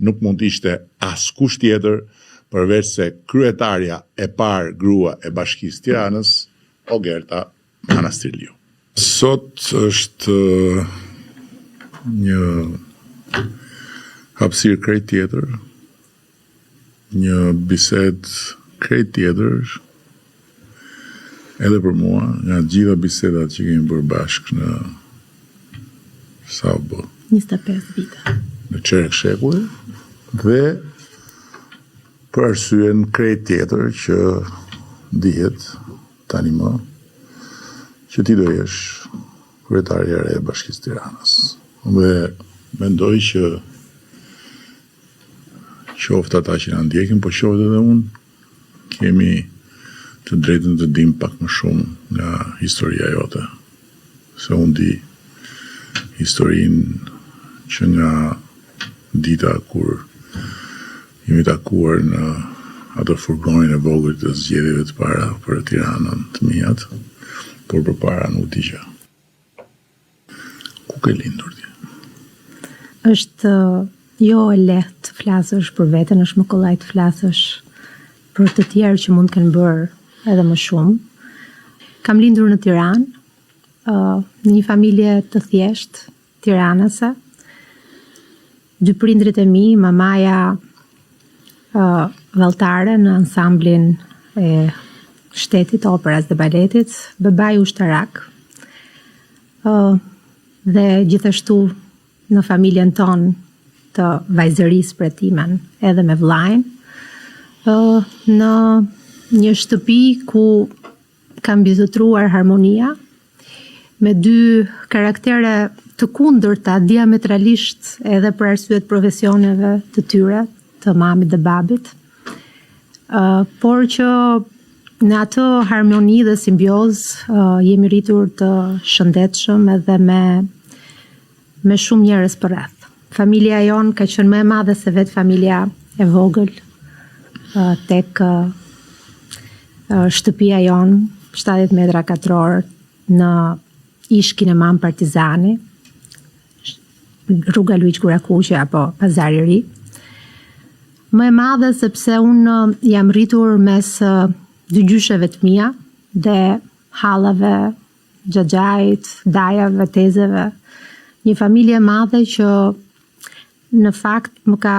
nuk mund të ishte askush tjetër përveç se kryetarja e parë grua e Bashkisë Tiranës, Ogerta Manastirliu. Sot është një hapësirë krejt tjetër, një bisedë krejt tjetër, edhe për mua, nga gjitha bisedat që kemi bërë bashkë në sa u bë? 25 vite. Në çerek shekulli, dhe për arsyen krejt tjetër që dihet tani më që ti do jesh kryetarja e re e Bashkisë Tiranës. Dhe mendoj që qoftë ata që na ndjekin, po qoftë edhe unë, kemi të drejtën të dim pak më shumë nga historia jote. Se unë di historinë që nga dita kur jemi takuar në atë furgonin e vogël të zgjedhjeve të para për Tiranën të mijat, por përpara nuk digja. Ku ke lindur ti? Është jo e lehtë të flasësh për veten, është më kollaj të flasësh për të tjerë që mund të kenë bërë edhe më shumë. Kam lindur në Tiranë, në një familje të thjeshtë, tiranase. Dy prindrit e mi, mamaja valltare në ansamblin e shtetit, operas dhe baletit, babai ushtarak. Dhe gjithashtu në familjen tonë të vajzërisë pretimen, edhe me vllajin, në një shtëpi ku kam vizitruar harmonia me dy karaktere të kundërta diametralisht edhe për arsyet profesioneve të tyre, të mamit dhe babit, por që në atë harmoni dhe simbioz jemi rritur të shëndetshëm edhe me shumë njerëz përreth. Familja jon ka qenë më e madhe se vetë familja e vogël, tek shtëpia jon, 70 metra katror në ishkin e Mam Partizani, rruga Luiq Gurakuqi apo Pazari i Ri. Më e madhe sepse unë jam rritur mes dy gjysheve të mia dhe hallave, xhaxhait, dajave, tezeve. Një familje e madhe që në fakt më ka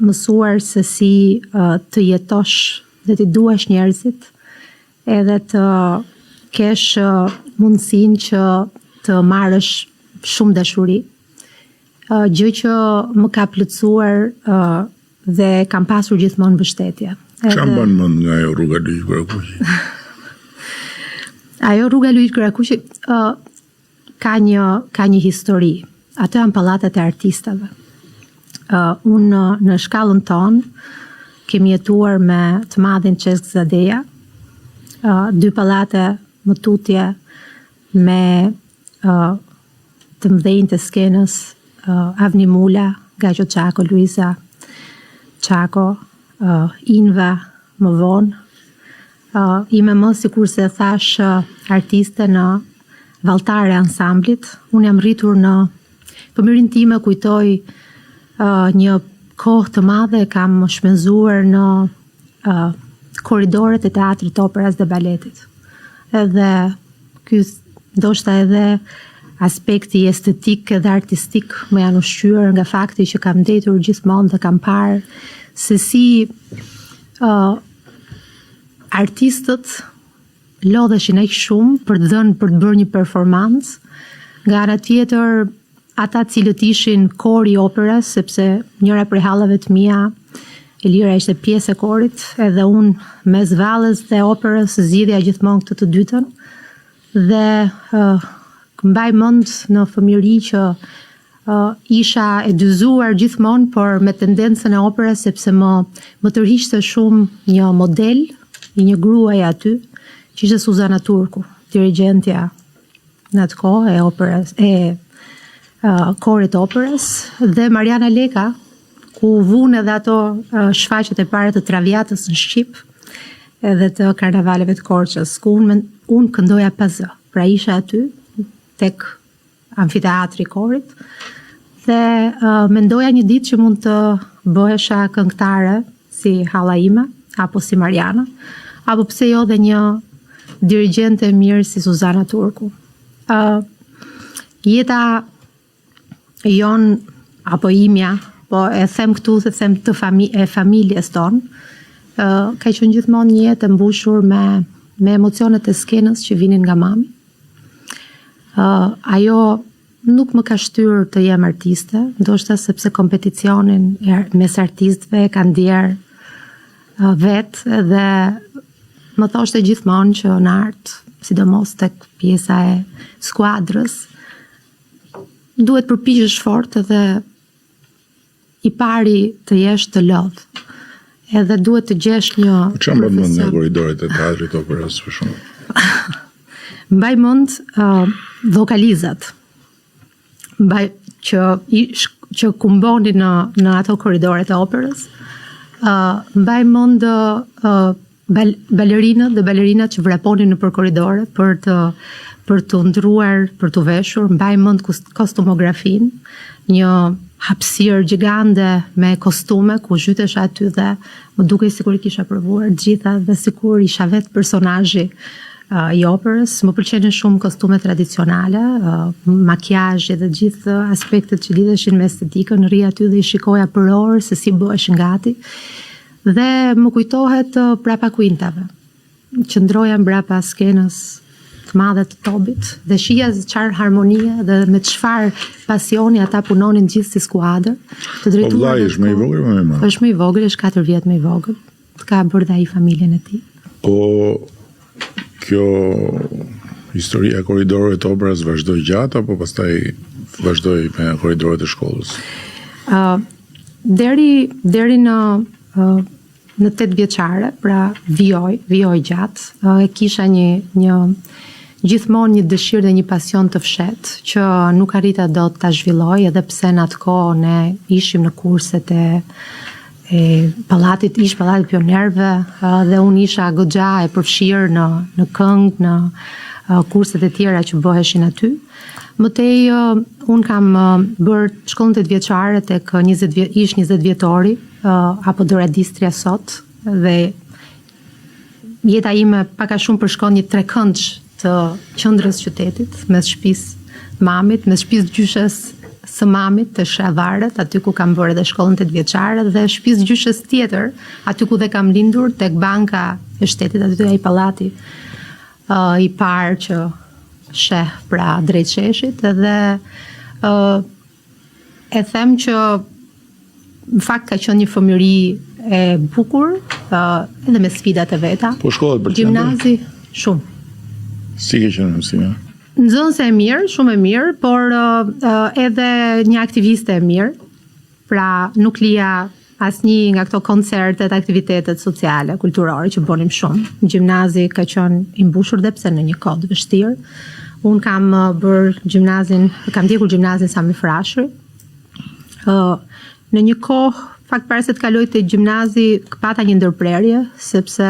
mësuar se si të jetosh dhe të duash njerëzit, edhe të kesh mundësinë që të marrësh shumë dashuri. Gjë që më ka plotësuar dhe kam pasur gjithmonë mbështetje. Çfarë mban mend nga ajo rruga Luiq Gurakuqi? Ajo rruga Luiq Gurakuqi ka një histori. Ato janë pallatet e artistave. Unë në shkallën tonë kemi jetuar me të madhin Çesk Zadeja, dy pallate më tutje me të mëdhenj të skenës, Avni Mula, Gajo Çako, Luiza Çako, Inva më vonë. Ime më, sikur se thash, artiste në valltare ansamblit. Unë jam rritur në fëmijërinë time, kujtoj një kohë të madhe kam shpenzuar në korridoret e teatrit, operas dhe baletit. Edhe ky ndoshta edhe aspekti estetik dhe artistik më janë ushqyer nga fakti që kam ndetur gjithmonë dhe kam parë se si artistët lodheshin aq shumë për të bërë një performancë, nga ana tjetër ata cilët ishin kori i operës, sepse njëra prej hallave të mia, Elira, ishte pjesë e korit, edhe unë mes vallës dhe operës zgjidhja gjithmonë këtë të dytën, dhe mbaj mend në fëmijëri që isha e dyzuar gjithmonë, por me tendencën e operës, sepse më tërhiqte shumë një model i një gruaje aty, që ishte Suzana Turku, dirigjentja në atë kohë e operës, korit operës, dhe Mariana Leka, ku vunë edhe ato shfaqjet e para të Traviatës në Shqip, edhe të karnavaleve të Korçës, ku unë këndoja PZ. Pra isha aty tek amfiteatri i korit Dhe mendoja një ditë që mund të bëhesha këngëtare si halla ime, apo si Mariana, apo pse jo dhe një dirigjente e mirë si Suzana Turku. Jeta jon apo imja, po e them këtu se them të familjes tonë, ka qenë gjithmonë një jetë e mbushur me emocionet e skenës që vinin nga mami. Ajo nuk më ka shtyrë të jem artiste, ndoshta sepse kompeticionin mes artistëve ka ndjerë vetë dhe më thoshte gjithmonë që në art, sidomos tek pjesa e skuadrës, duhet përpiqesh fort edhe i pari të jesh të lodh. Edhe duhet të gjesh një Çfarë mbaj mend në korridoret e teatrit operës për shkak? Mbaj mend vokalizat. Mbaj që kumbonin në ato korridoret e operës. Mbaj mend balerinët dhe balerinat që vraponin nëpër korridore për të ndruar, për të veshur. Mbaj mend kostumografin, një hapësirë gjigande me kostume ku zhytesh aty dhe më dukej sikur i kisha provuar gjitha dhe sikur isha vetë personazhi i operës. Më pëlqenin shumë kostumet tradicionale, makiazhi dhe gjithë aspektet që lidheshin me estetikën. Rri aty dhe i shikoja për orë se si bëheshin gati. Dhe më kujtohet prapa kuintave. Qëndroja mbrapa skenës të madhe të Tobit dhe shija çfarë harmonie dhe me çfarë pasioni ata punonin gjithë si skuadër. Të drejtuar. Po vllai është më i vogël apo më i madh? Është më i vogël, është 4 vjet më i vogël. Ka bërë dhe ai familjen e tij. Po kjo historia e korridorëve të operës vazhdoi gjatë apo pastaj vazhdoi me korridoret e shkollës? Deri në 8 vjeçare, pra vijoj gjatë, e kisha gjithmonë një dëshirë dhe një pasion të fshet, që nuk arrita dot ta zhvilloj, edhe pse në atë kohë ne ishim në kurset e pallatit pionerëve, dhe unë isha goxha e përfshirë në këngë, në kurset e tjera që bëheshin aty. Mëtej, unë kam bërë shkollën 8 vjeçare tek 20 vjetori, apo Doradistria sot, dhe jeta ime pak a shumë përshkon një trekëndsh të qendrës qytetit, mes shtëpisë mamit, mes shtëpisë gjyshes së mamit të Shavaret, aty ku kam bërë edhe shkollën 8 vjeçare, dhe shtëpisë gjyshes tjetër, aty ku dhe kam lindur, tek banka e shtetit, aty ai pallati i parë që sheh pra drejt sheshit, edhe e them që në fakt ka qenë një fëmijëri e bukur, edhe me sfidat e veta. Po shkollat për gjimnazi shumë. Si ke qenë mësimja? Nxënëse e mirë, shumë e mirë, por edhe një aktiviste e mirë. Pra nuk lija asnjë nga këto koncertet, aktivitetet sociale, kulturore që bënim shumë. Gjimnazi ka qenë i mbushur dhe pse në një kohë të vështirë. Unë kam kam ndjekur gjimnazin Sami Frashëri. Në një kohë, fakt para se të kaloj te gjimnazi, pata një ndërprerje, sepse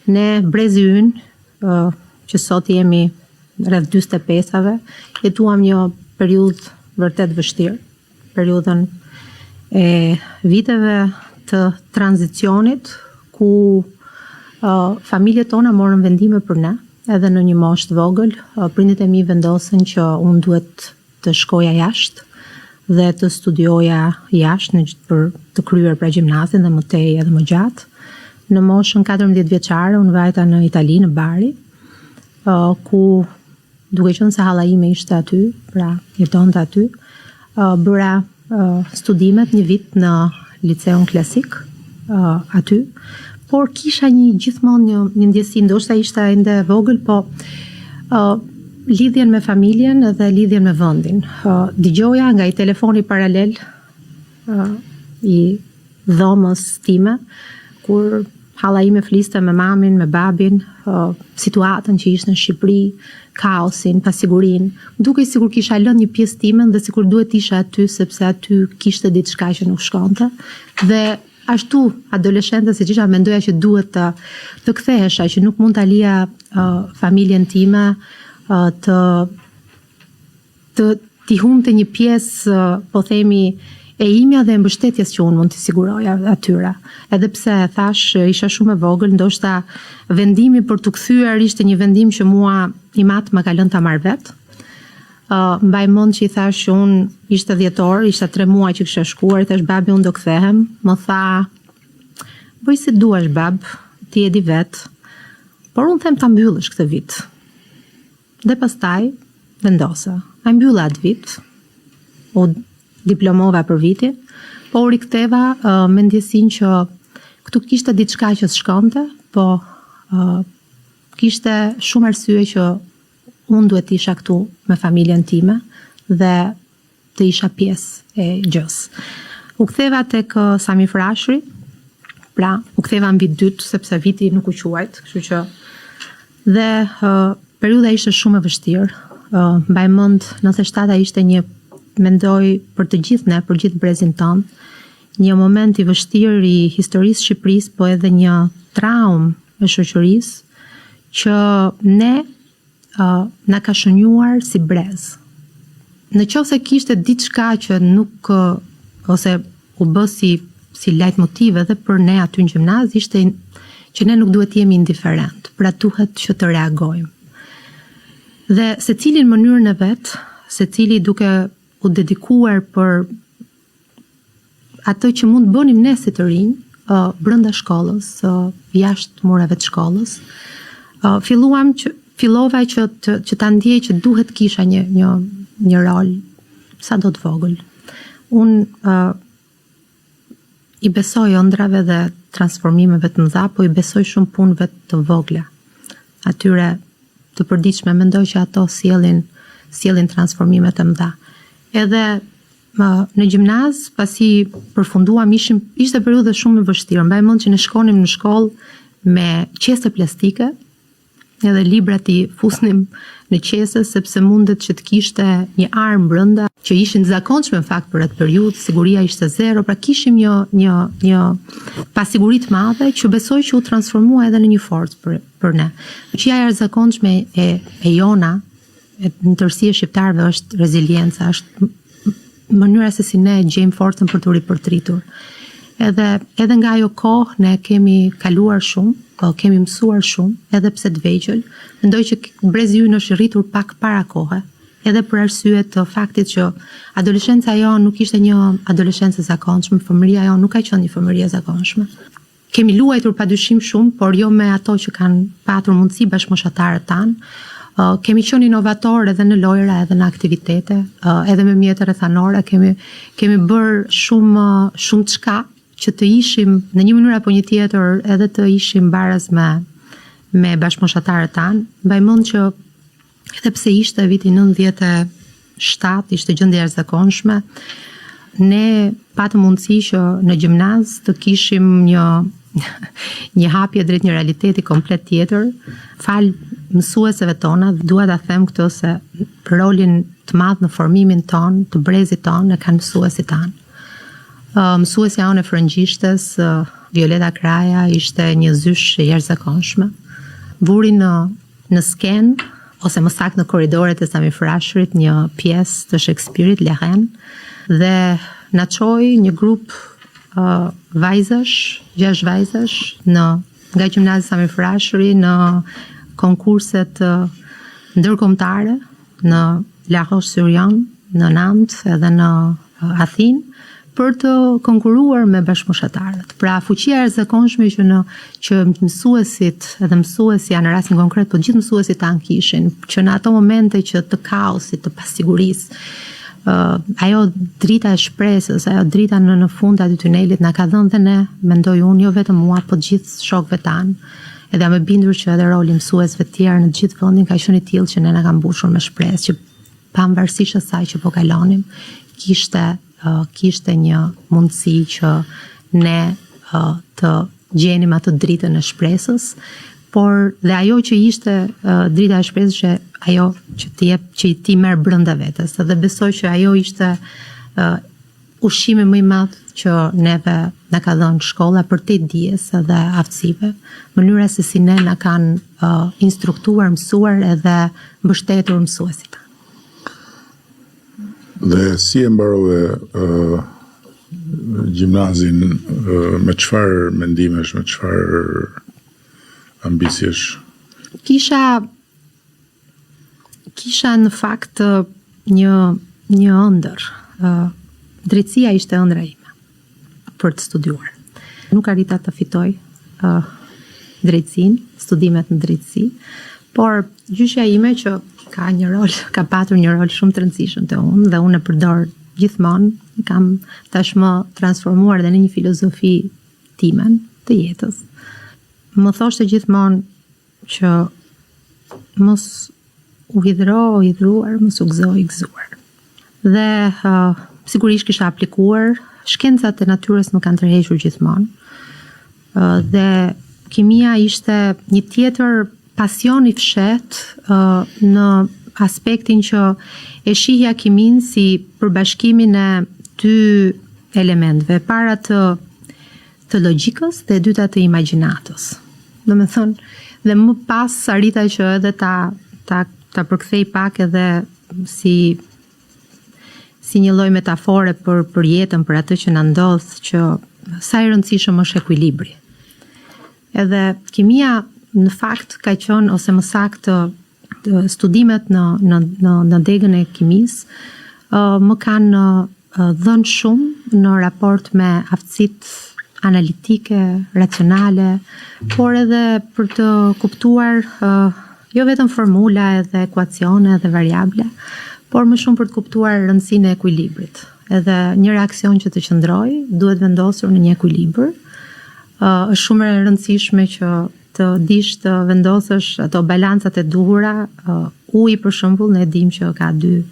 ne brezi ynë, që sot jemi rreth 45-ave, jetuam një periudhë vërtet vështirë, periudhën e viteve të tranzicionit, ku familjet tona morën vendime për ne, edhe në një moshë të vogël, prindit e mi vendosën që unë duhet të shkoja jashtë dhe të studioja jashtë për të kryer pra gjimnazin dhe më tej edhe më gjatë. Në moshën 14 vjeçare unë vajta në Itali, në Bari, ku duke qenë se halla ime ishte aty, pra jetonte aty, bëra studimet një vit në liceun klasik aty, por kisha gjithmonë një ndjesi, ndoshta ishte ende vogël, po lidhjen me familjen dhe lidhjen me vendin. Dëgjoja nga i telefoni paralel i dhomës time, kur halla ime fliste me mamin, me babin, situatën që ishte në Shqipëri, kaosin, pasigurinë, dukej sikur kisha lënë një pjesë timen dhe sikur duhet isha aty sepse aty kishte diçka që nuk shkonte. Dhe ashtu adoleshente siç isha mendoja që duhet të kthehesha, që nuk mund ta lija familjen time, të ti humte një pjesë, po themi, e imja dhe e mbështetjes që unë mund t'i siguroj atyre. Edhe pse thash isha shumë e vogël, ndoshta vendimi për t'u kthyer ishte një vendim që mua i matë më ka lënë ta marr vet. Mbaj mend që i thash që unë ishte 10 orë, ishte 3 muaj që kisha shkuar, i thash babi unë do kthehem, më tha bëj si duash bab, ti e di vet, por unë them ta mbyllësh këtë vit. Dhe pastaj vendosa. A mbylla atë vit, u diplomova për vitin, po u riktheva me ndjesinë që këtu kishte diçka që s'shkonte, po kishte shumë arsye që unë duhet të isha këtu me familjen time dhe të isha pjesë e gjës. U ktheva tek Sami Frashëri, pra u ktheva mbi 2 sepse viti nuk u quajt, kështu që dhe periudha ishte shumë e vështirë. Mbaj mend 97 ishte një, mendoj për të gjithë ne, për gjithë brezin tonë, një moment i vështirë i historisë Shqipërisë, po edhe një traumë e shoqërisë që ne na ka shënjuar si brez. Në qoftë se kishte diçka që nuk ose u bë si leitmotiv edhe për ne aty në gjimnaz, ishte që ne nuk duhet jemi indiferent, pra duhet që të reagojmë. Dhe secili në mënyrën e vet, secili duke u dedikuar për atë që mund bënim ne si të rinj, brenda shkollës, jashtë mureve të shkollës, fillova që ta ndjej që duhet kisha një rol sa do të vogël. Unë i besoj ëndrave dhe transformimeve të mëdha, po i besoj shumë punëve të vogla. Atyre të përditshme, mendoj që ato sjellin transformime të mëdha. Edhe në gjimnaz, pasi përfunduam, ishte periudhë shumë e vështirë. Mbaj mend që ne shkonim në shkollë me qese plastike, edhe librat i fusnim në qese, sepse mundet që të kishte një armë brenda, që ishin të zakonshme në fakt për atë periudhë, siguria ishte 0, pra kishim një pasiguri të madhe që besoj që u transformua edhe në një forcë për ne. Që ajo e zakonshme e jona, në tërësi e shqiptarëve është rezilienca, është mënyra se si ne gjejmë forcën për të ripërtritur. Edhe nga ajo kohë ne kemi kaluar shumë, kemi mësuar shumë, edhe pse të vegjël. Mendoj që brezi ynë është rritur pak para kohe, edhe për arsye të faktit që adoleshenca jonë nuk ishte një adoleshencë e zakonshme, fëmëria jonë nuk ka qenë një fëmëri e zakonshme. Kemi luajtur padyshim shumë, por jo me ato që kanë patur mundësi bashkëmoshatarët tanë. Kemi qenë inovator edhe në lojra, edhe në aktivitete, edhe me mjete rrethanore, kemi bërë shumë çka që të ishim në një mënyrë apo një tjetër, edhe të ishim baraz me bashkëmoshatarët tanë. Mbaj mend që edhe pse ishte viti 97, ishte gjendje e jashtëzakonshme, ne patëm mundësi që në gjimnaz të kishim një hapje drejt një realiteti komplet tjetër. Fal mësueseve tona, dua ta them këtë se rolin të madh në formimin ton, të brezit ton, e kanë mësuesit tanë. Mësuesja jonë e frëngjishtes, Violeta Kraja, ishte një zysh e jashtëzakonshme. Vuri në sken, ose më saktë në korridoret e Sami Frashërit, një pjesë të Shakespeare-it, Lehen, dhe na çoi një grup vajzash, 6 vajzash, nga gjimnazi Sami Frashëri në konkurset ndërkombëtare në La Roche-sur-Yon, në Nantes edhe në Athinë, për të konkuruar me bashkëmoshatarët. Pra fuqia e jashtëzakonshme që mësuesit edhe mësuesja në rastin konkret, po gjithë mësuesit tanë kishin, që në ato momente që të kaosit, të pasigurisë, ajo drita e shpresës, ajo drita në fund aty tunelit na ka dhënë dhe ne, mendoj unë, jo vetëm mua, po gjithë shokëve tanë. Edhe jam e bindur që edhe roli mësuesve të tjerë në gjithë vendin ka qenë i tillë që ne na ka mbushur me shpresë, që pavarësisht asaj që po kalonim, kishte një mundësi që ne të gjenim atë dritën e shpresës, por dhe ajo që ishte drita e shpresës që ajo që ti merr brenda vetes, dhe besoj që ajo ishte ushqimi më i madh që neve na ka dhënë shkolla për të dijes dhe aftësive, mënyra se si ne na kanë instruktuar, mësuar edhe mbështetur mësuesit. Dhe si e mbarove gjimnazin me çfarë mendimesh, me çfarë ambiciesh? Kisha në fakt një ëndër. Drejtësia ishte ëndra ime për të studiuar. Nuk arrita të fitoj drejtësinë, studimet në drejtësi, por gjyshja ime që ka patur një rol shumë të rëndësishëm te unë dhe unë e përdor gjithmonë, kam tashmë transformuar dhe në një filozofi timen të jetës. Më thoshte gjithmonë që mos u hidhruar, mos u gëzo i gëzuar. Dhe sigurisht kisha aplikuar, shkencat e natyrës më kanë tërhequr gjithmonë. Dhe kimia ishte një tjetër pasion i fshetë në aspektin që e shihja kimin si përbashkimin e dy elementëve, para të logjikës dhe e dyta të imagjinatës. Domethënë, dhe më pas arrita që edhe ta përkthej pak edhe si një lloj metafore për jetën, për atë që na ndodh, që sa i rëndësishëm është ekuilibri. Edhe kimia në fakt ka qenë, ose më saktë studimet në degën e kimisë më kanë dhënë shumë në raport me aftësitë analitike, racionale, por edhe për të kuptuar jo vetëm formula edhe ekuacione edhe variable, por më shumë për të kuptuar rëndësinë e ekuilibrit. Edhe një reakcion që të qëndrojë duhet vendosur në një ekuilibër. Është shumë e rëndësishme që të dish të vendosësh ato balancat e duhura. Uji për shembull, ne dim që ka 2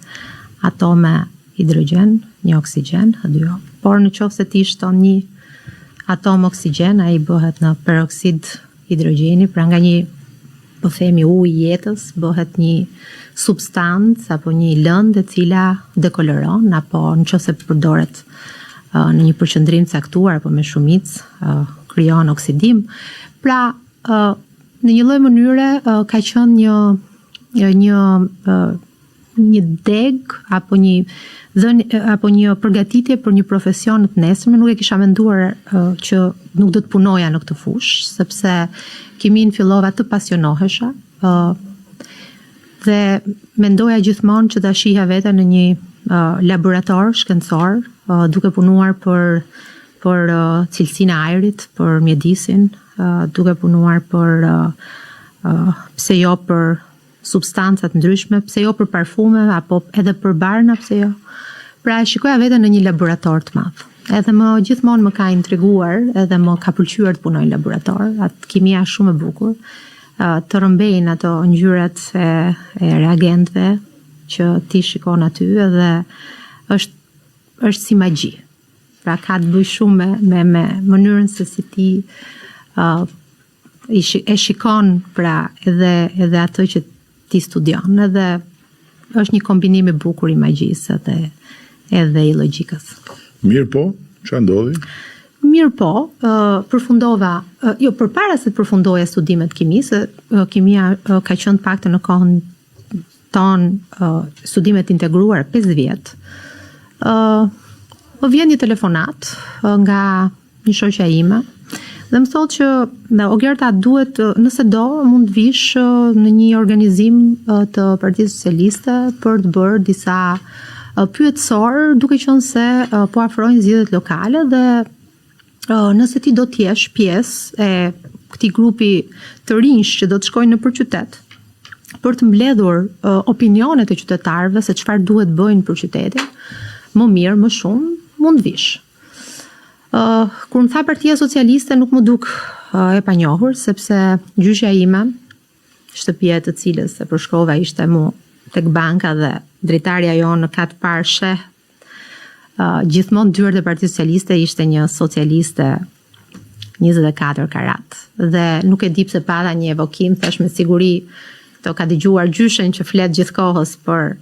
atome hidrogjen, 1 oksigjen, H2O. Por në qoftë se ti shton 1 atom oksigjen, ai bëhet në peroksid hidrogjeni, pra nga një, po themi, ujë i jetës, bëhet një substancë apo një lëndë e cila dekoloron, apo në qoftë se përdoret në një përqendrim caktuar apo me shumicë, krijon oksidim. Pra, në një lloj mënyre ka qenë një deg apo një përgatitje për një profesion të nesërme. Nuk e kisha menduar që nuk do të punoja në këtë fushë, sepse kimin fillova të pasionohesha dhe mendoja gjithmonë që ta shihja veten në një laborator shkencor, duke punuar për cilësinë e ajrit, për mjedisin, duke punuar për pse jo për substancat ndryshme, pse jo për parfume apo edhe për barna, pse jo. Pra e shikoja veten në një laborator të madh. Edhe gjithmonë më ka intriguar, edhe më ka pëlqyer të punoj në laborator. Atë kimia shumë e bukur, të rëmbejnë ato ngjyrat e reagentëve që ti shikon aty, edhe është si magji. Pra ka të bëjë shumë me mënyrën se si ti e shikon, pra edhe atë që ti studion, edhe është një kombinim i bukur i magjisë edhe i logjikës. Mirë po, ç'a ndodhi? Mirë po, përfundova, përpara se të përfundoja studimet kimisë, kimia ka qenë të paktën në kohën tonë studimet integruar 5 vjet. Më vjen një telefonat nga një shoqja ime dhe më thotë që Ogerta duhet, nëse do, mund të vish në një organizim të Partisë Socialiste për të bërë disa pyetësor, duke qenë se po afrojnë zgjedhjet lokale dhe nëse ti do të jesh pjesë e këtij grupi të rinj që do të shkojnë nëpër qytet për të mbledhur opinionet e qytetarëve se çfarë duhet bëjnë për qytetin, më mirë, më shumë, mund të vish. Kur më tha Partia Socialiste nuk më duk e panjohur, sepse gjyshja ime, shtëpia e të cilës e përshkrova ishte mu tek banka dhe drejtarja jonë në katë parë sheh gjithmonë dyert e Partisë Socialiste ishte një socialiste 24 karat. Dhe nuk e di pse pata një evokim, thash me siguri to ka dëgjuar gjyshen që flet gjithkohës për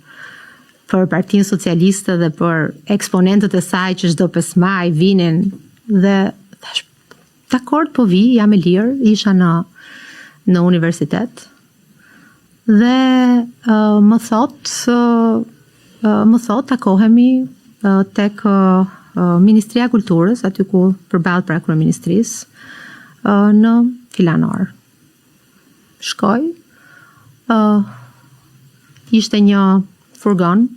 Partinë Socialiste dhe për eksponentët e saj që çdo 5 maj vinin, dhe thash, dakord, po vi, jam e lirë, isha në universitet. Dhe më thot, më thot takohemi tek Ministria e Kulturës, aty ku përballë pra kryeministrisë, në Filanor. Shkoj, ishte një furgon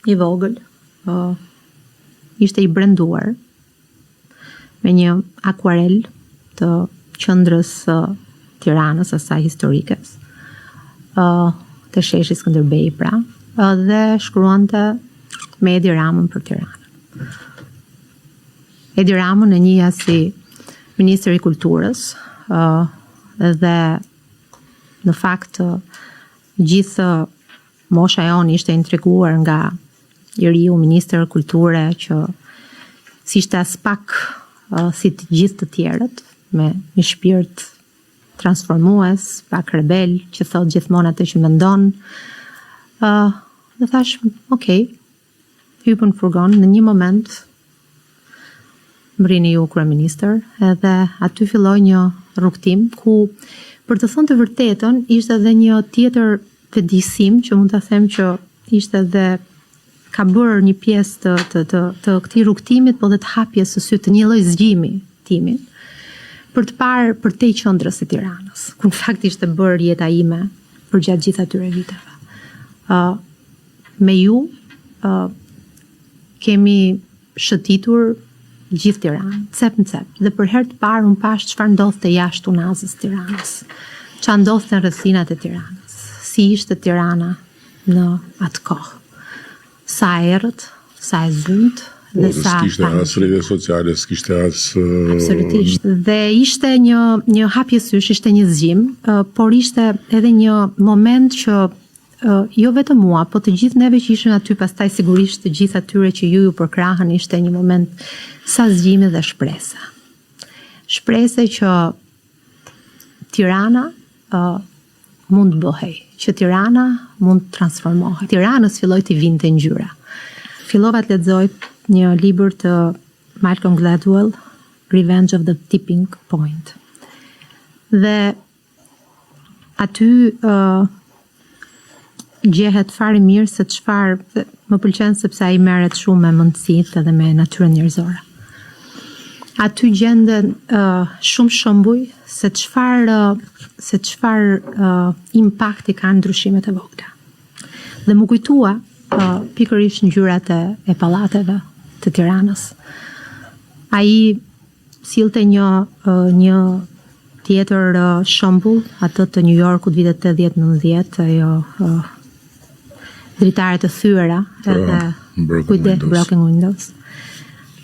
i vogël, ishte i brenduar me një akuarel të qendrës së Tiranës, asaj historikes, të sheshi Skënderbej pra, dhe shkruante me Edi Ramën për Tiranën. Edi Ramën e njihja si Ministri i Kulturës, dhe në fakt gjithë mosha jonë ishte intriguar nga i riu Ministër Kulture që si ishte as pak si të gjithë të tjerët, me një shpirt transformues, pak rebel, që thot gjithmonë atë që mendon. Dhe thash, okay, hypën furgon, në një moment mbrini ju kryeministër, edhe aty filloi një rrugtim ku, për të thënë të vërtetën, ishte edhe një tjetër vetëdijsim që mund ta them që ishte edhe ka bërë një pjesë të këtij rrugtimit, po dhe të hapjes së sytë të një lloj zgjimi timin, për të parë përtej qendrës së Tiranës, ku në fakt ishte bërë jeta ime për gjatë gjithë atyre viteve. Me ju kemi shëtitur gjithë Tiranë, cep në cep, dhe për herë të parë unë pash çfarë ndodhte jashtë unazës Tiranës, çfarë ndodhte në rrethinat e Tiranës, si ishte Tirana në atë kohë, sa errët, sa e zymt, dhe sa s'kishte as rrjete sociale, s'kishte as absolutisht. Dhe ishte një hapje sysh, ishte një zgjim, por ishte edhe një moment që jo vetëm mua, po të gjithë neve që ishim aty, pastaj sigurisht të gjithë atyre që ju përkrahën, ishte një moment sa zgjimi dhe shpresa. Shprese që Tirana mund bëhej, që Tirana mund transformohej. Tiranës filloi të vinte ngjyra. Fillova të lexoj një libër të Malcolm Gladwell, Revenge of the Tipping Point. Dhe aty gjehet fare mirë se çfarë më pëlqen, sepse ai merret shumë me mundësitë edhe me natyrën njerëzore. Aty gjenden shumë shembuj se çfarë impakti kanë ndryshimet e vogla. Dhe më kujtua pikërisht ngjyrat e pallateve të Tiranës. Ai sillte një tjetër shembull, atë të New Yorkut vitet 80-90, ajo dritare të thyera, edhe broken windows.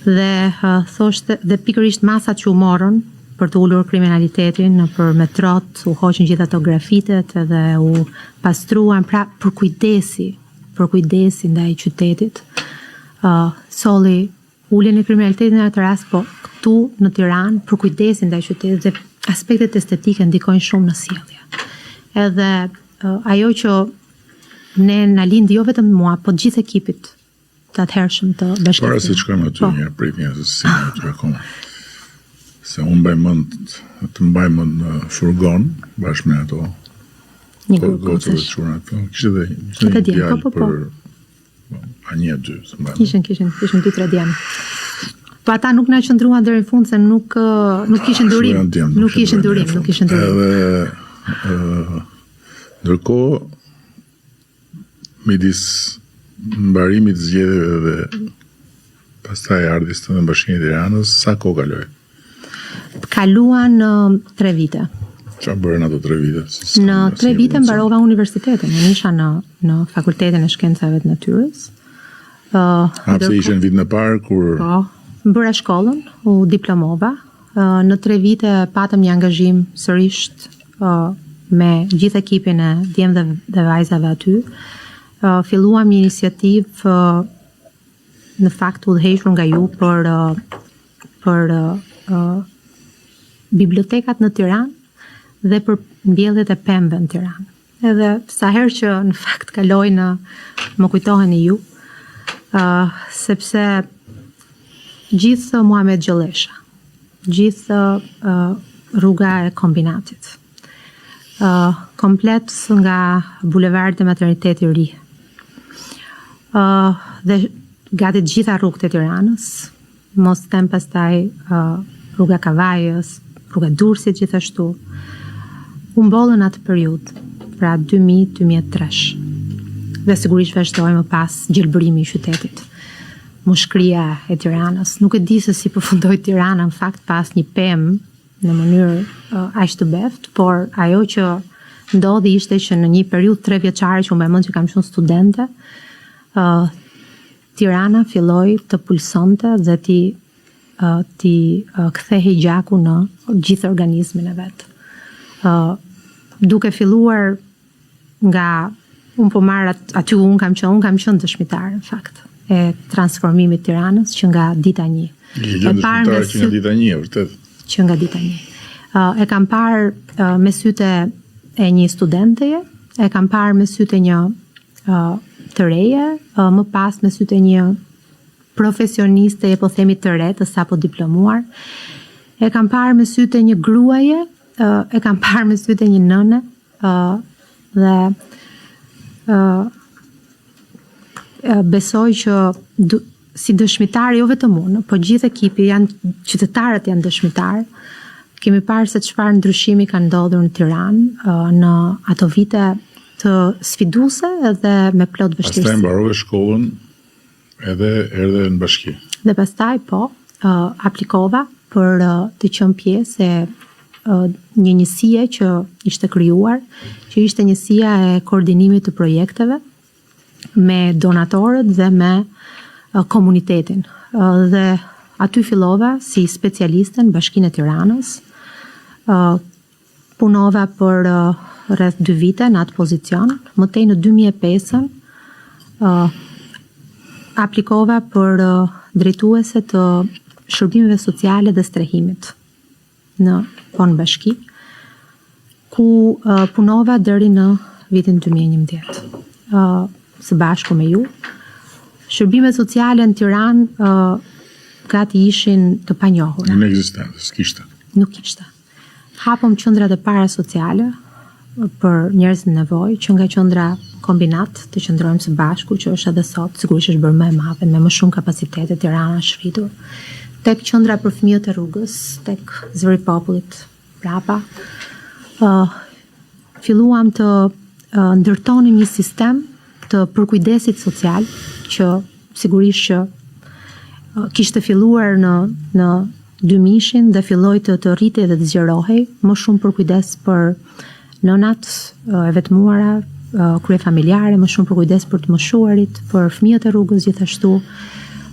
Dhe thoshte, dhe pikërisht masat që u morën për të ulur kriminalitetin nëpër metrot, u hoqën gjithë ato grafitet edhe u pastruan, pra për kujdesi ndaj qytetit. Solli uljen e kriminalitetit në atë rast, po këtu në Tiranë për kujdesin ndaj qytetit dhe aspektet estetike ndikojnë shumë në sjellje. Edhe ajo që ne na lindi jo vetëm mua, po gjithë ekipit të atëhershëm të bashkëpunimit. Para se të shkojmë aty një prit një se aty akoma. Se unë mbaj mend në furgon bashkë me ato. Një grup gocëve të çuna ato. Kishte një djalë për a një dy, se mbaj. Kishin 2-3 djem. Po ata nuk na qëndruan deri në fund se nuk kishin durim. Nuk kishin durim. Edhe ndërkohë midis mbarimit të zgjedhjeve dhe pastaj ardhjes të Bashkinë e Tiranës, sa kohë kaloi? Kaluan 3 vite. Çfarë bërën ato 3 vite? Në 3 vite mbarova universitetin, unë isha në Fakultetin e Shkencave të Natyrës. Pse ishte në vitin e parë kur bëra shkollën, u diplomova. Në 3 vite patëm një angazhim sërish me gjithë ekipin e djemve dhe vajzave aty. Filluam një iniciativë në fakt udhëhequr nga ju për bibliotekat në Tiranë dhe për mbjelljet e pemëve në Tiranë. Edhe sa herë që në fakt kaloj më kujtoheni ju, sepse gjithë Muhamet Gjellesha, gjithë rruga e kombinatit, komplet nga bulevardi e Maternitetit i ri, dhe gati të gjitha rrugët e Tiranës, mos them pastaj rruga Kavajës, rruga Durrësit gjithashtu, u mbollën atë periudhë, pra 2000-2003. Dhe sigurisht vazhdoi më pas gjelbërimi i qytetit. Mushkëria e Tiranës. Nuk e di se si përfundoi Tirana në fakt pas një pemë në mënyrë aq të beft, por ajo që ndodhi ishte që në një periudhë 3 vjeçare që unë mend që kam qenë studente, Tirana filloi të pulsonte dhe ti kthehej gjaku në gjithë organizmin e vet. Duke filluar nga unë po marr aty unë kam qenë dëshmitare në fakt e transformimit të Tiranës që nga dita 1. E parë që nga dita 1, vërtet. Që nga dita 1. E kam parë me sytë e një studenteje, e kam parë me sytë e një të reje, më pas me sytë e një profesioniste, po themi të re, të sapo diplomuar. E kam parë me sytë e një gruaje, e kam parë me sytë e një nëne, dhe besoj që si dëshmitar, jo vetëm unë, po gjithë ekipi, qytetarët janë dëshmitar. Kemi parë se çfarë ndryshimi ka ndodhur në Tiranë në ato vite të sfiduese edhe me plot vështirësi. Pastaj mbarove shkollën edhe erdhe në bashki. Dhe pastaj aplikova për të qenë pjesë e një njësie që ishte krijuar, që ishte njësia e koordinimit të projekteve me donatorët dhe me komunitetin. Dhe aty fillova si specialiste në Bashkinë e Tiranës. Punova për rreth 2 vite në atë pozicion. Mëtej në 2005 aplikova për drejtuese të shërbimeve sociale dhe strehimit në bashki, ku punova deri në vitin 2011. Së bashku me ju. Shërbimet sociale në Tiranë gati ishin të panjohura. Inekzistente, s'kishte. Nuk kishte. Hapëm qendrat e para sociale për njerëz në nevojë, që nga qendra kombinat të qëndrojmë së bashku, që është edhe sot, sigurisht është bërë më e madhe, me më shumë kapacitete, Tirana është rritur, tek qendra për fëmijët e rrugës, tek Zëri i Popullit, prapa. Filluam të ndërtonim një sistem të përkujdesit social, që sigurisht që kishte filluar në 2000 dhe filloi të rritej dhe të zgjerohej, më shumë përkujdes për nënat e vetmuara, krye familjare, më shumë përkujdes për të moshuarit, për fëmijët e rrugës gjithashtu.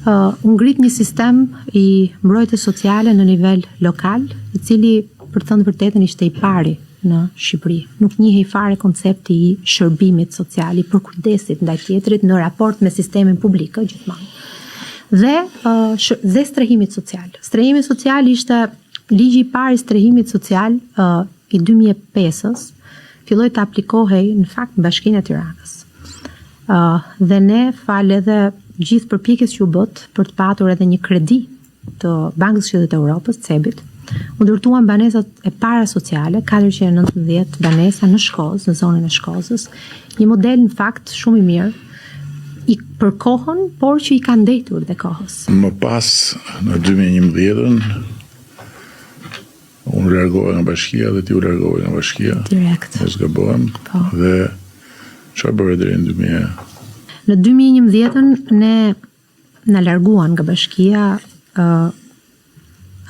U ngrit një sistem i mbrojtjes sociale në nivel lokal, i cili për të thënë vërtetën ishte i pari në Shqipëri. Nuk njihej fare koncepti i shërbimit social, i përkujdesit ndaj tjetrit në raport me sistemin publik gjithmonë. Dhe strehimit social. Strehimi social ishte ligji i parë i strehimit social i 2005-s, filloi të aplikohej në fakt në Bashkinë e Tiranës. Dhe ne falë edhe gjithë përpjekjes që u bët për të patur edhe një kredi të Bankës së Qendrës të Evropës, CEB-it, u ndërtuan banesat e para sociale, 419 banesa në Shkozë, në zonën e Shkozës, një model në fakt shumë i mirë, për kohën, por që i ka ndetur dhe kohës. Më pas, në 2011-ën, unë largova nga bashkia dhe ti u largove nga bashkia. Direkt. Ne zgabohem. Dhe çfarë bëre deri në 2000? Në 2011-ën ne na larguan nga bashkia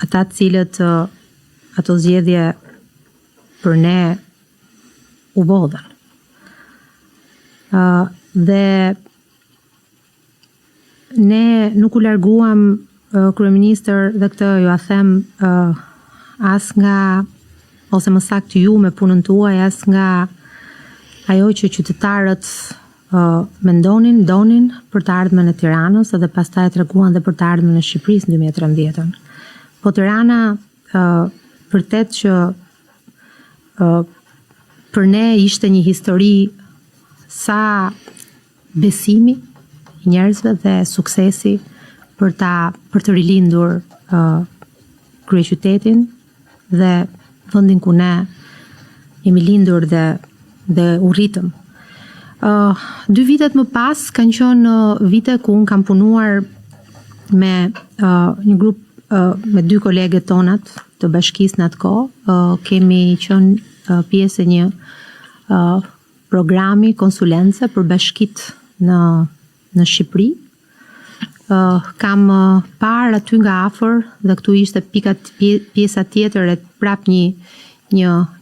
ata të cilët ato zgjedhje për ne u bodhen. Dhe ne nuk u larguam kryeministër, dhe këtë ju a them as nga, ose më saktë ju me punën tuaj, as nga ajo që qytetarët donin për të ardhmen e Tiranës, edhe pastaj treguan dhe për të ardhmen e Shqipërisë në 2013. Po Tirana vërtet që për ne ishte një histori sa besimi i njerëzve dhe suksesi për të rilindur kryeqytetin dhe vendin ku ne jemi lindur dhe u rritëm. 2 vitet më pas kanë qenë vite ku unë kam punuar me një grup me 2 kolegët tonat të bashkisë në atë kohë. Kemi qenë pjesë e një programi konsulence për bashkitë në Shqipëri. Kam parë aty nga afër dhe këtu ishte pjesa tjetër e prap një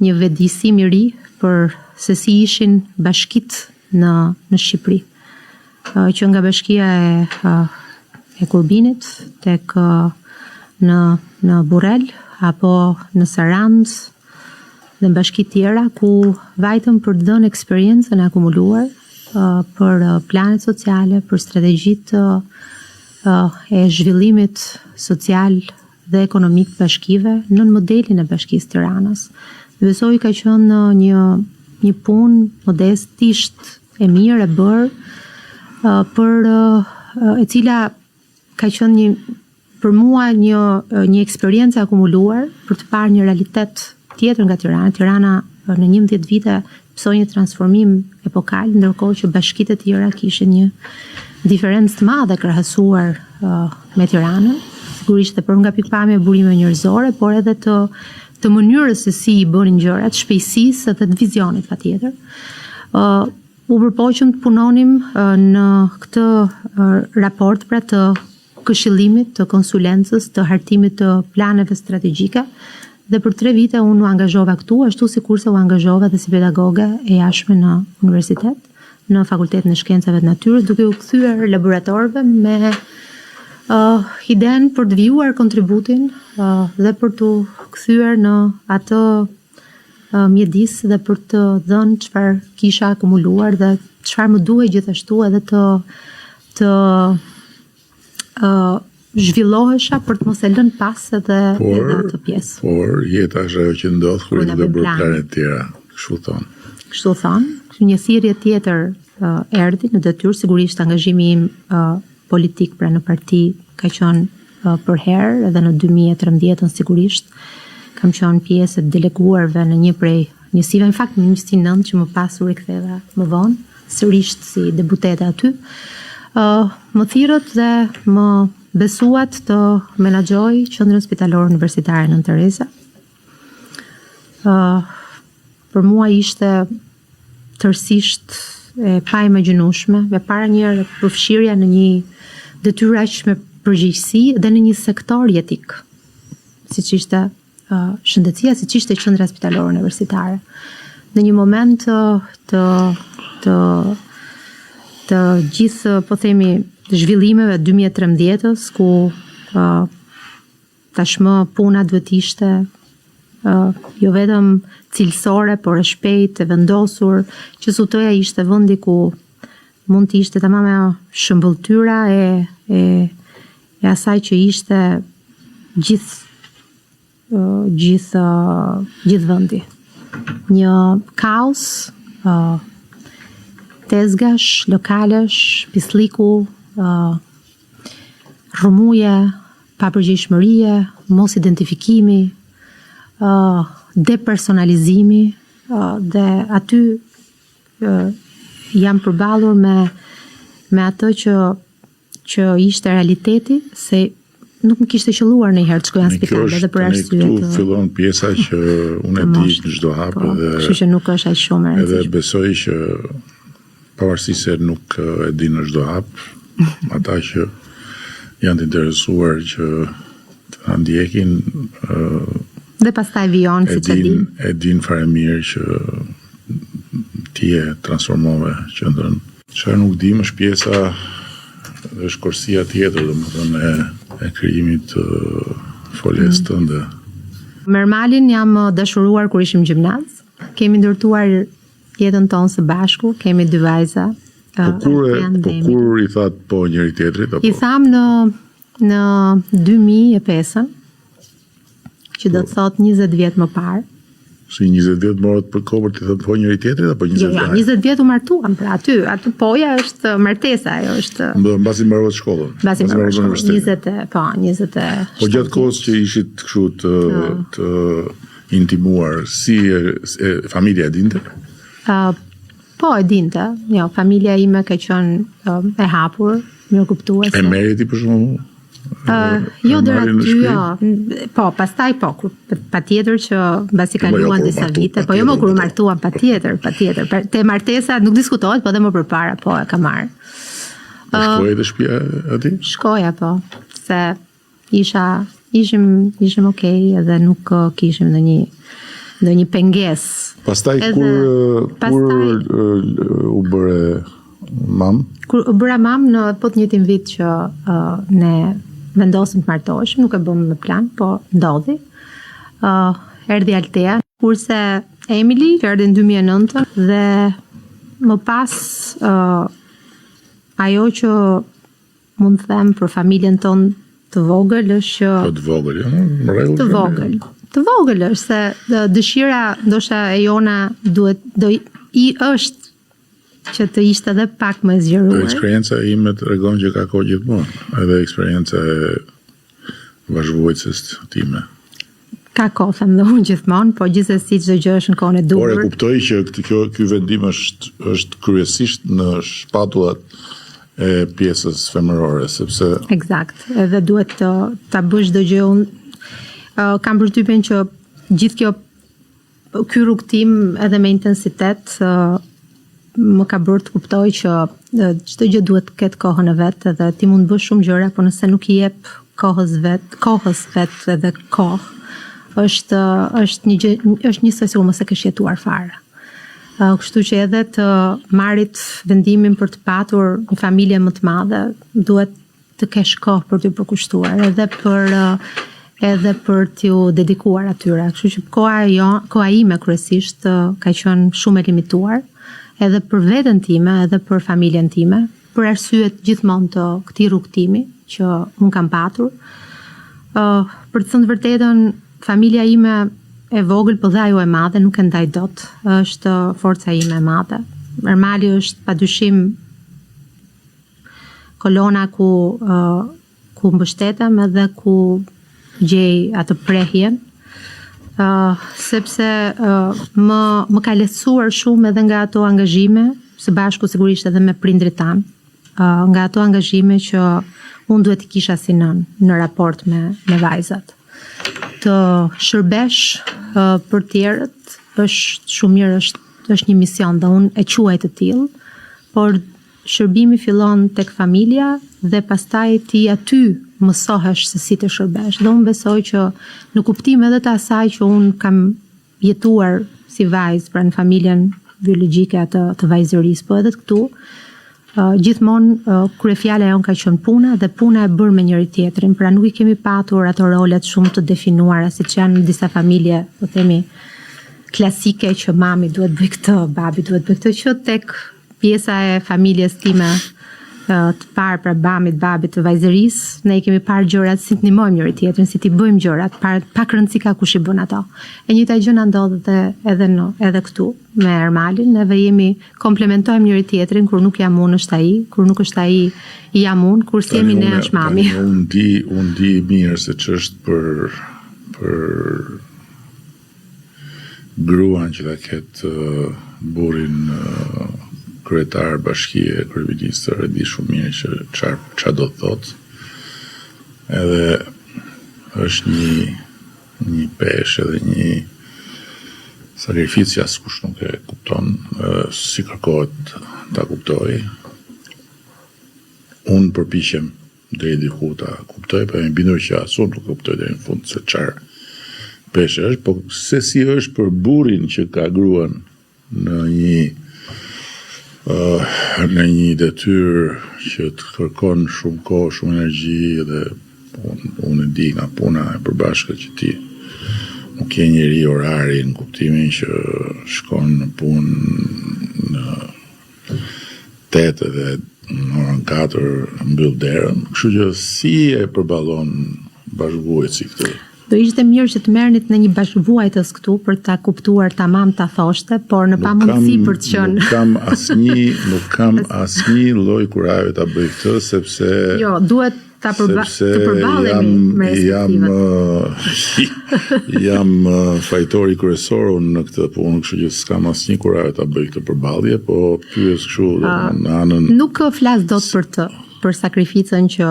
vetëdijsim i ri për se si ishin bashkitë në Shqipëri. Që nga bashkia e Kurbinit tek në Burrel apo në Sarand dhe në bashki tjera ku vajtëm për të dhënë eksperiencën e akumuluar për planet sociale, për strategjitë e zhvillimit social dhe ekonomik bashkive në modelin e Bashkisë Tiranës. Besoj ka qenë një punë modestisht e mirë e bërë për e cila ka qenë për mua një eksperiencë akumuluar për të parë një realitet tjetër nga Tirana. Tirana në 11 vite pësoi një transformim epokal, ndërkohë që bashkitë e tjera kishin një diferencë të madhe krahasuar me Tiranën, sigurisht edhe për nga pikpamja e burimeve njerëzore, por edhe të mënyrës se si i bënin gjërat, shpejtësisë dhe të vizionit patjetër. U përpoqëm të punonim në këtë raport pra të këshillimit, të konsulencës, të hartimit të planeve strategjike, dhe për 3 vite unë u angazhova këtu, ashtu sikurse u angazhova dhe si pedagoge e jashtme në universitet, në Fakultetin e Shkencave të Natyrës, duke u kthyer laboratorëve me idenë për të vijuar kontributin dhe për të kthyer në atë mjedis dhe për të dhënë çfarë kisha akumuluar dhe çfarë më duhej gjithashtu edhe të zhvillohesha për të mos e lënë pas edhe atë pjesë. Por jeta është ajo që ndodh kur do bërë planet tjera, kështu thonë. Kështu thonë, një thirrje tjetër erdhi në detyrë, sigurisht angazhimi im politik pra në parti ka qenë për herë edhe në 2013 sigurisht kam qenë pjesë e deleguarve në një prej njësive, në fakt në 1999 që më pas u riktheva më vonë, sërish si debutete aty. Më thirrët dhe më besuat të menaxhoj Qendrën Spitalore Universitare Nën Tereza. Për mua ishte tërësisht e paimagjinueshme, me para njëherë përfshirja në një detyrë aq me përgjegjësi dhe në një sektor jetik, siç ishte shëndetësia, siç ishte Qendra Spitalore Universitare. Në një moment të gjithë, po themi, zhvillimeve 2013-s, ku tashmë puna duhet ishte jo vetëm cilësore, por e shpejtë, e vendosur, që Sutoja ishte vendi ku mund të ishte tamam shëmbëltyra e asaj që ishte gjithë vendi. Një kaos, tezgash, lokalesh, pisliku, rrëmuje, papërgjegjshmërie, mos identifikimi, depersonalizimi, dhe aty jam përballur me atë që ishte realiteti, se nuk më kishte qelluar ndonjëherë të shkoja në spital edhe për arsye të. Këtu fillon pjesa që unë e di në çdo hap dhe kështu që nuk është aq shumë e rëndësishme. Edhe besoj që pavarësisht se nuk e di në çdo hap, ata që janë të interesuar që të na ndjekin dhe pastaj vijon siç e din. E din fare mirë që ti e transformove qendrën. Çfarë nuk dim është pjesa dhe është korsia tjetër, domethënë e krijimit të foljes tënde. Mermalin jam dashuruar kur ishim gjimnaz. Kemi ndërtuar jetën tonë së bashku, kemi 2 vajza. Kur i that po njëri tjetrit apo? I tham në 2005, që do të thot 20 vjet më parë. Si 20 vjet morët për kohë për të thënë po njëri tjetrit apo 20 vjet? Jo, 20 vjet u martuam, pra aty poja është martesa, ajo është. Mbasi mbarova shkollën. Mbasi mbarova universitetin. 20 Po gjatë kohës që ishit kështu të intimuar, si familja e dinte? Po Po, e dinte. Jo, familja ime ka qenë e hapur, mirë kuptuese. E merri ti për shembull? Jo deri aty, jo. Po, pastaj po, patjetër që mbasi kaluan disa vite, po jo më kur u martuan, patjetër. Te martesa nuk diskutohet, po dhe më përpara, po e ka marrë. Shkoj dhe shtëpia aty? Shkoja, po, se ishim okay edhe nuk kishim ndonjë pengesë. Pastaj kur u bëre mam? Kur u bëra mam në po të njëjtin vit që ne vendosëm të martoheshim, nuk e bëm me plan, po ndodhi. Erdhi Altea, kurse Emily erdhi në 2009 dhe më pas ajo që mund të them për familjen tonë të vogël është që të vogël, në rregull. Të vogël është se dëshira ndoshta e jona është që të ishte edhe pak më zgjeruar. Eksperienca ime tregon që ka kohë gjithmonë, edhe eksperienca e vazhduesës time. Ka kohë, them dhe unë gjithmonë, po gjithsesi çdo gjë është në kohën e duhur. Por e kuptoj që ky vendim është kryesisht në shpatullat e pjesës femërore, sepse Eksakt, edhe duhet ta bësh çdo gjë. Unë kam përshtypjen që gjithë ky rrugtim edhe me intensitet më ka bërë të kuptoj që çdo gjë duhet të ketë kohën e vet, edhe ti mund të bësh shumë gjëra, por nëse nuk i jep kohës vet edhe kohë, është një gjë, është njësoj sikur mos e ke jetuar fare. Kështu që edhe të marrit vendimin për të patur një familje më të madhe, duhet të kesh kohë për t'ju përkushtuar, edhe për t'ju dedikuar atyre. Kështu që koha ime kryesisht ka qenë shumë e limituar, edhe për veten time, edhe për familjen time, për arsyet gjithmonë të këtij rrugtimi që unë kam patur. Për të thënë vërtetën, familja ime e vogël, po dhe ajo e madhe, nuk e ndaj dot. Është forca ime e madhe. Ermali është padyshim kolona ku mbështetem edhe ku gjej atë prehjen. Sepse më ka lehtësuar shumë edhe nga ato angazhime, së bashku sigurisht edhe me prindrit tanë, nga ato angazhime që unë duhet i kisha si nën në raport me vajzat. Të shërbesh për tjerët është shumë mirë, është një mision dhe unë e quaj të tillë, por shërbimi fillon tek familja dhe pastaj ti aty mësohesh se si të shërbesh. Dhe unë besoj që në kuptim edhe të asaj që unë kam jetuar si vajzë, pra në familjen biologjike të vajzërisë, po edhe këtu, gjithmonë kryefjala jonë ka qenë puna dhe puna e bërë me njëri tjetrin, pra nuk i kemi patur ato rolet shumë të definuara, siç janë në disa familje, po themi, klasike që mami duhet bëj këtë, babi duhet bëj këtë, që tek pjesa e familjes time të parë, pra bamit, babit të vajzërisë, ne i kemi parë gjërat si të ndihmojmë njëri tjetrin, si t'i bëjmë gjërat, pak rëndësi ka kush i bën ato. E njëjta gjë na ndodh edhe këtu me Ermalin, neve komplementojmë njëri tjetrin, kur nuk jam unë është ai, kur nuk është ai jam unë, kur si jemi ne është mami. Unë di mirë se ç'është për gruan që ta ketë burrin kryetar bashkie, kryeministër, e di shumë mirë që ç'a do të thotë. Edhe është një peshë edhe një sakrificë askush nuk e kupton, si kërkohet ta kuptoj. Unë përpiqem deri diku ta kuptoj, po jam i bindur që as unë nuk kuptoj deri në fund se çfarë peshë është, po se si është për burrin që ka gruan në një detyrë që të kërkon shumë kohë, shumë energji dhe unë e di nga puna e përbashkët që ti nuk ke njëri orari në kuptimin që shkon në punë në 8 dhe në orën 4 mbyll derën, kështu që si e përballon bashkëvuajtësi këtë? Do ishte mirë që të merrnit në një bashkëvuajtës këtu për ta kuptuar tamam ta thoshte, por në pamundësi për të qenë. Nuk kam asnjë lloj kuraje ta bëj këtë sepse jo, duhet sepse jam fajtori kryesor unë në këtë punë, kështu që s'kam asnjë kurajë ta bëj këtë përballje, po pyes kështu në anën. Nuk flas dot për sakrificën që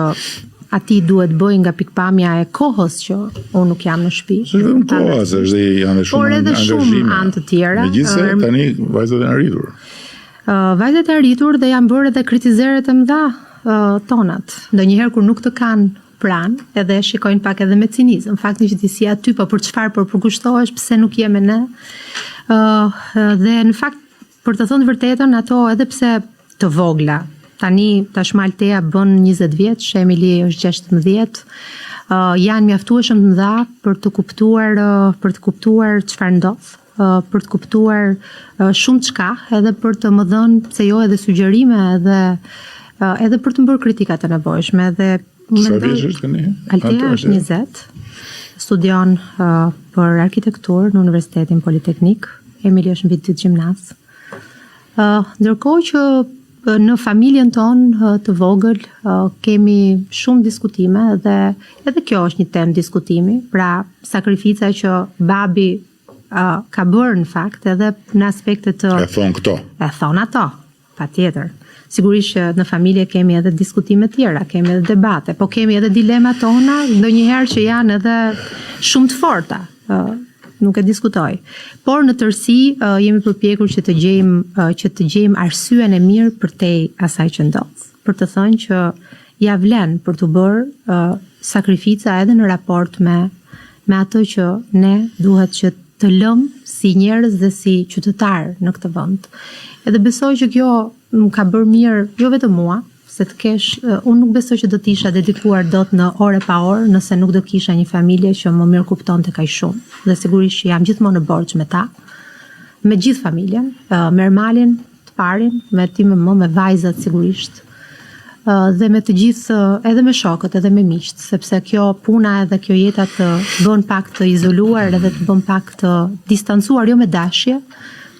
ati duhet bëj nga pikpamja e kohës që unë nuk jam në shtëpi. Shumë koha, se janë shumë por edhe shumë anë të tjera. Megjithëse tani vajzat janë arritur. Vajzat e arritur dhe janë bërë edhe kritizeret e mëdha tonat. Ndonjëherë kur nuk të kanë pranë, edhe shikojnë pak edhe me cinizëm. Fakti që ti si aty, po për çfarë po përkushtohesh, pse nuk je me ne? Dhe në fakt, për të thënë vërtetën, ato edhe pse të vogla. Tani tashmë Altea bën 20 vjeç, Emili është 16. Janë mjaftueshëm të mëdha për të kuptuar çfarë ndodh. Për të kuptuar shumë çka, edhe për të më dhënë pse jo edhe sugjerime, edhe për të bërë kritikat e nevojshme. Sa vjeç është tani? Altea është 20. Studion për arkitekturë në Universitetin Politeknik. Emili është në vit gjimnaz. Ndërkohë që në familjen tonë të vogël kemi shumë diskutime dhe edhe kjo është një temë diskutimi, pra sakrifica që babi ka bërë në fakt edhe në aspektet të... E thonë këto. E thonë ato, pa tjetër. Sigurisht që në familje kemi edhe diskutime tjera, kemi edhe debate, po kemi edhe dilema tona, ndonjëherë që janë edhe shumë të forta, nuk e diskutoj. Por në tërësi jemi përpjekur që të gjejmë arsyen e mirë përtej asaj që ndodh. Për të thënë që ja vlen për të bërë sakrifica edhe në raport me ato që ne duhet që të lëmë si njerëz dhe si qytetar në këtë vend. Edhe besoj që kjo më ka bërë mirë jo vetëm mua, se të kesh, unë nuk besoj që do të isha dedikuar dot në orë pa orë, nëse nuk do kisha një familje që më mirë kuptonte kaq shumë. Dhe sigurisht që jam gjithmonë në borxh me ta, me gjithë familjen, me Ermalin të parin, me timë me vajzat sigurisht, dhe me të gjithë, edhe me shokët, edhe me miqt, sepse kjo puna edhe kjo jeta të bën pak të izoluar edhe të bën pak të distancuar, jo me dashje,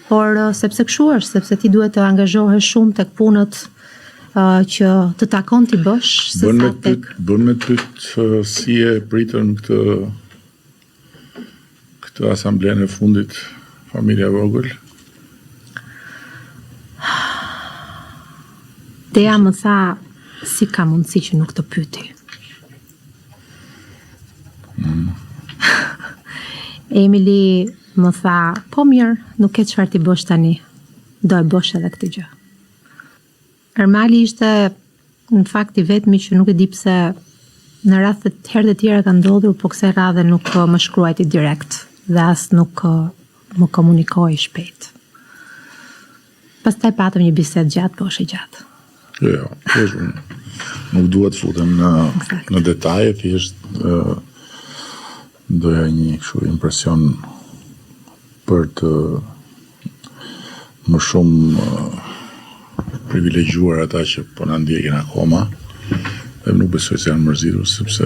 por sepse kështu është, sepse ti duhet të angazhohesh shumë tek punët që të takon ti bësh. Bën me pyet si e pritën këtë asamblen e fundit familja vogël? Teja më tha, si ka mundësi që nuk të pyeti. Emili më tha, po mirë, nuk e çfarë ti bësh tani, do e bësh edhe këtë gjë. Ermali ishte në fakt i vetmi që nuk e di pse në herët e tjera ka ndodhur, po kësaj radhe nuk më shkruajti direkt dhe as nuk më komunikoi shpejt. Pastaj patëm një bisedë gjatë, po është e gjatë. Jo, nuk duhet futem në detaje, thjesht doja një kështu impresion për të më shumë privilegjuar ata që po na ndjekin akoma, dhe nuk besoj se janë mërzitur, sepse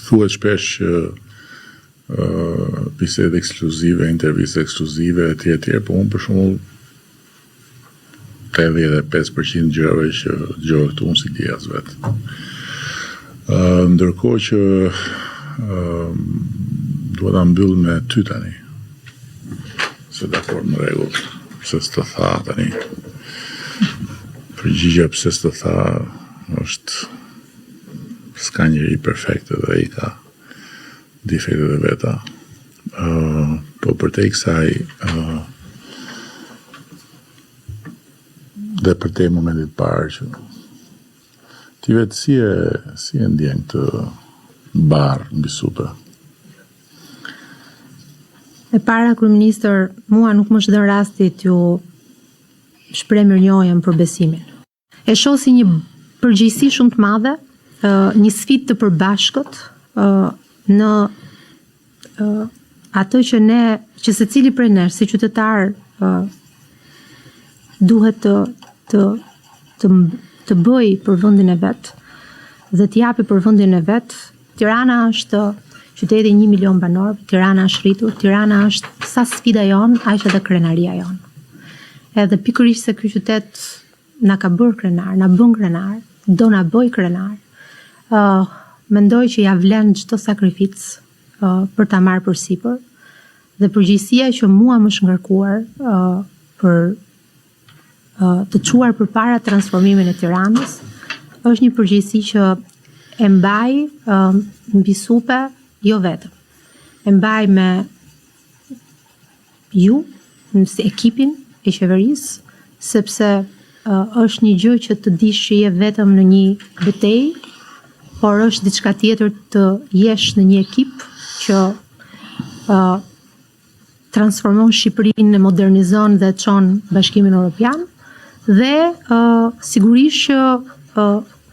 thuhet shpesh që bisedë ekskluzive, intervistë ekskluzive etj, po unë për shembull 85% gjërave që dëgjova këtu unë si dias vetë. Ndërkohë që duhet ta mbyll me ty tani. Se dakord, në rregull, pse s'të tha tani. Përgjigja pse s'të tha është s'ka njëri perfekte dhe i ka defektet e veta. Po përtej kësaj dhe për te momentit parë që ti vetë si e ndjen të barë mbi supe? E para, kryeministër, mua nuk më është dhënë rasti t'ju shpreh mirënjohjen për besimin. E shoh si një përgjegjësi shumë të madhe, një sfidë të përbashkët në ato që secili prej nesh si qytetar duhet të bëj për vendin e vet dhe të japi për vendin e vet. Tirana është qyteti 1 milion banor, Tirana është rritur, Tirana është sa sfida jon, aq edhe krenaria jon. Edhe pikërisht se ky qytet na ka bërë krenar, na bën krenar, do na bëj krenar. mendoj që ja vlen çdo sakrificë për ta marrë përsipër dhe përgjegjësia që mua më është ngarkuar për të çuar përpara transformimin e Tiranës është një përgjegjësi që e mbaj mbi supe jo vetëm. E mbaj me ju, në ekipin e qeverisë, sepse është një gjë që të dish që je vetëm në një betejë, por është diçka tjetër të jesh në një ekip që transformon Shqipërinë, e modernizon dhe çon Bashkimin Evropian dhe sigurisht që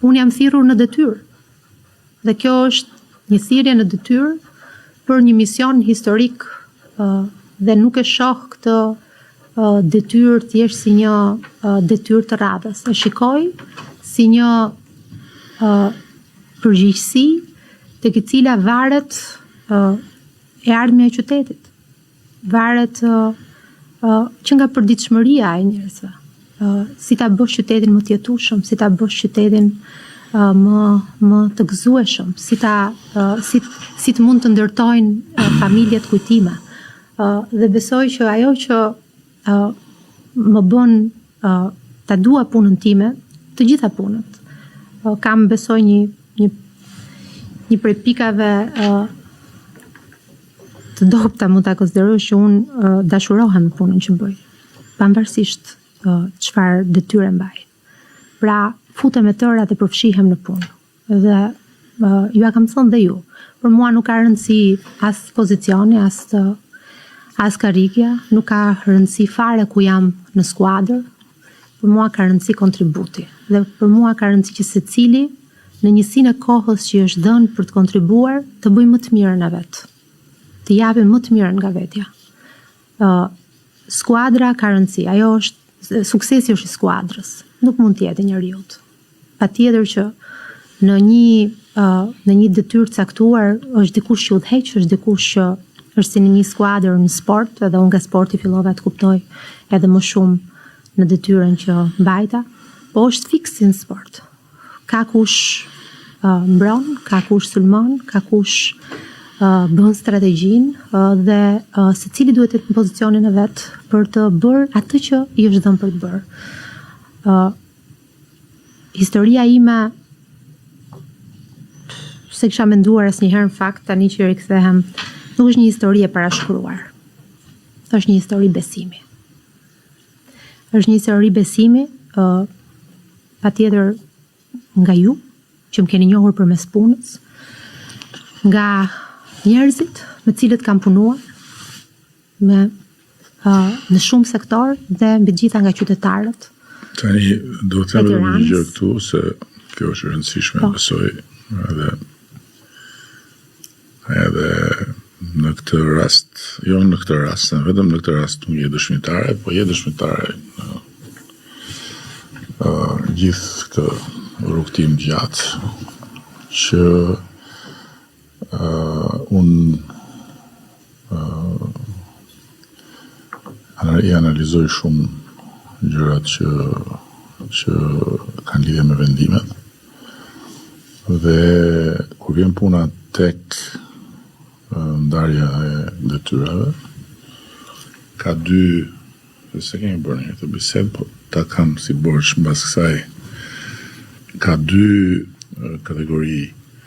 unë jam thirrur në detyrë. Dhe kjo është një thirrje në detyrë për një mision historik dhe nuk e shoh këtë detyrë thjesht si një detyrë të radhës. E shikoj si një përgjegjësi tek e cila varet e ardhmja e qytetit. Varet që nga përditshmëria e njerëzve. Si ta bësh qytetin më të jetueshëm, si ta bësh qytetin më të gëzueshëm, si të mund të ndërtojnë familjet kujtime. Dhe besoj që ajo që më bën ta dua punën time, të gjitha punët. Kam besoj një prej pikave të dobta mund ta konsideroj që unë dashurohem me punën që bëj, pavarësisht çfarë detyre mbaj. Pra, futem me tëra dhe përfshihem në punë. Dhe ju a kam thënë dhe ju. Për mua nuk ka rëndësi as pozicioni, as karrika, nuk ka rëndësi fare ku jam në skuadër. Për mua ka rëndësi kontributi. Dhe për mua ka rëndësi që secili në njësinë e kohës që është dhënë për të kontribuar, të bëj më të mirën e vet. Të japim më të mirën nga vetja. Skuadra ka rëndësi. Ajo është suksesi është i skuadrës. Nuk mund të jetë njeriut. Patjetër që në një detyrë caktuar është dikush që udhëheq, është dikush që është si në një skuadër në sport, edhe unë nga sporti fillova të kuptoj edhe më shumë në detyrën që mbajta, po është fiksi në sport. Ka kush mbron, ka kush sulmon, ka kush bën strategjinë dhe secili duhet të jetë në pozicionin e vet për të bërë atë që i është dhënë për të bërë. Historia ime se kisha menduar asnjëherë në fakt, tani që rikthehem, nuk është një histori e parashkruar. Është një histori besimi. Është një histori besimi, patjetër nga ju, që më keni njohur përmes punës, nga njerëzit me cilët kam punuar, në shumë sektor dhe mbi gjitha nga qytetarët. Tani, do të them një gjë këtu, se kjo është rëndësishme, besoj, edhe në këtë rast, jo në këtë rast, vetëm në këtë rast nuk je dëshmitare, po je dëshmitare në gjithë këtë rrugtim gjatë, që unë i analizoj shumë gjërat që kanë lidhje me vendimet dhe kur vjen puna tek ndarja e detyrave ka dy, se kemi bërë një të bisedë, po ta kam si borç mbas kësaj, ka dy kategori